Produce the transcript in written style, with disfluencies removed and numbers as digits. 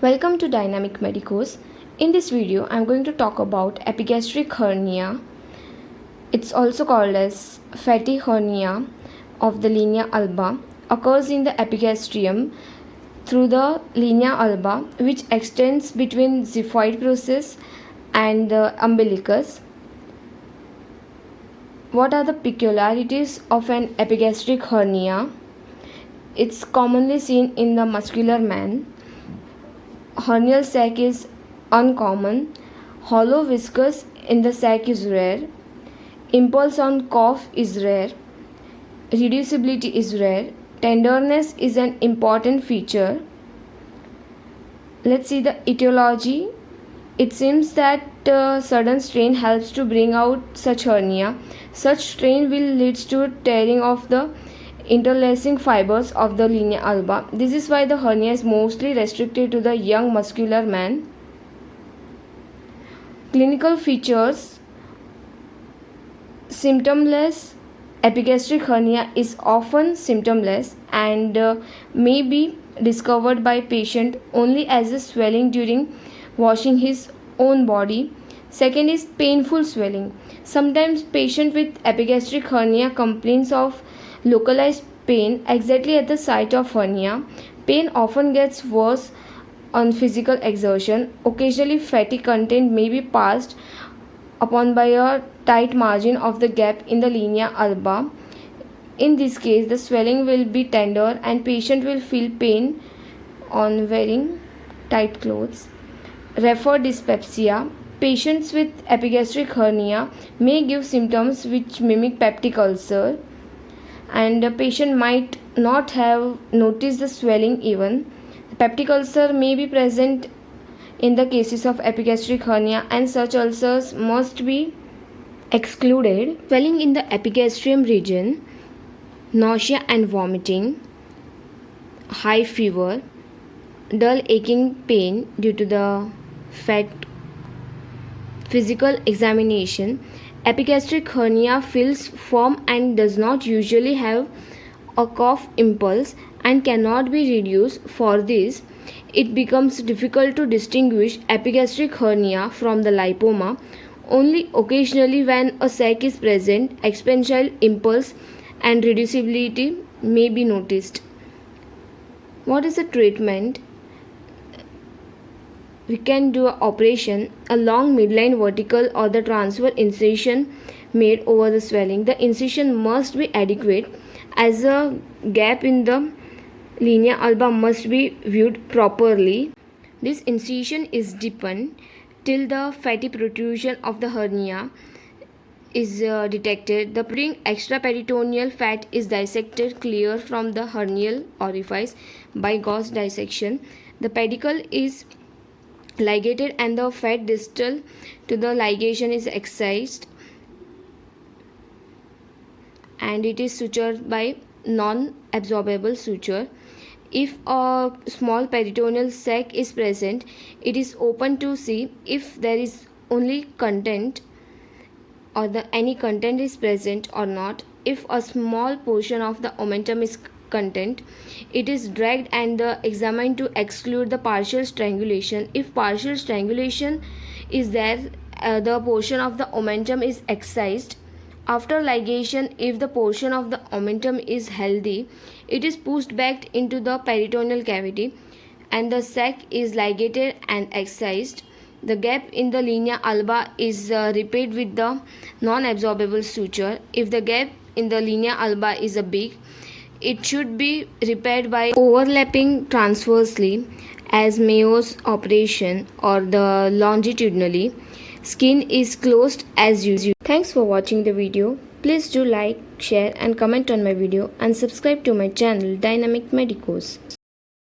Welcome to Dynamic Medicos. In this video, I'm going to talk about epigastric hernia. It's also called as fatty hernia of the linea alba. Occurs in the epigastrium through the linea alba, which extends between xiphoid process and the umbilicus. What are the peculiarities of an epigastric hernia? It's commonly seen in the muscular man. Hernial sac is uncommon. Hollow viscous in the sac is rare. Impulse on cough is rare. Reducibility is rare. Tenderness is an important feature. Let's see the etiology. It seems that sudden strain helps to bring out such hernia. Such strain will lead to tearing of the interlacing fibers of the linea alba. This is why the hernia is mostly restricted to the young muscular man. Clinical features: symptomless. Epigastric hernia is often symptomless and may be discovered by patient only as a swelling during washing his own body. Second is painful swelling. Sometimes patient with epigastric hernia complains of localized pain exactly at the site of hernia. Pain often gets worse on physical exertion. Occasionally fatty content may be passed upon by a tight margin of the gap in the linea alba. In this case, the swelling will be tender and patient will feel pain on wearing tight clothes. Refer dyspepsia. Patients with epigastric hernia may give symptoms which mimic peptic ulcer, and the patient might not have noticed the swelling even. Peptic ulcer may be present in the cases of epigastric hernia, and such ulcers must be excluded. Swelling in the epigastrium region, nausea and vomiting, high fever, dull aching pain due to the fat. Physical examination: epigastric hernia feels firm and does not usually have a cough impulse and cannot be reduced. For this, it becomes difficult to distinguish epigastric hernia from the lipoma. Only occasionally, when a sac is present, expansile impulse and reducibility may be noticed. What is the treatment? We can do an operation, a long midline vertical or the transfer incision made over the swelling. The incision must be adequate as a gap in the linea alba must be viewed properly. This incision is deepened till the fatty protrusion of the hernia is detected. The extraperitoneal fat is dissected clear from the hernial orifice by Gauss dissection. The pedicle is ligated and the fat distal to the ligation is excised, and it is sutured by non-absorbable suture. If a small peritoneal sac is present, it is open to see if there is only content or any content is present or not. If a small portion of the omentum is content, it is dragged and examined to exclude the partial strangulation. If partial strangulation is there, the portion of the omentum is excised. After ligation, if the portion of the omentum is healthy, it is pushed back into the peritoneal cavity and the sac is ligated and excised. The gap in the linea alba is repaired with the non-absorbable suture. If the gap in the linea alba is big, it should be repaired by overlapping transversely as Mayo's operation or the longitudinally. Skin is closed as usual. Thanks for watching the video. Please do like, share and comment on my video and subscribe to my channel Dynamic Medicos.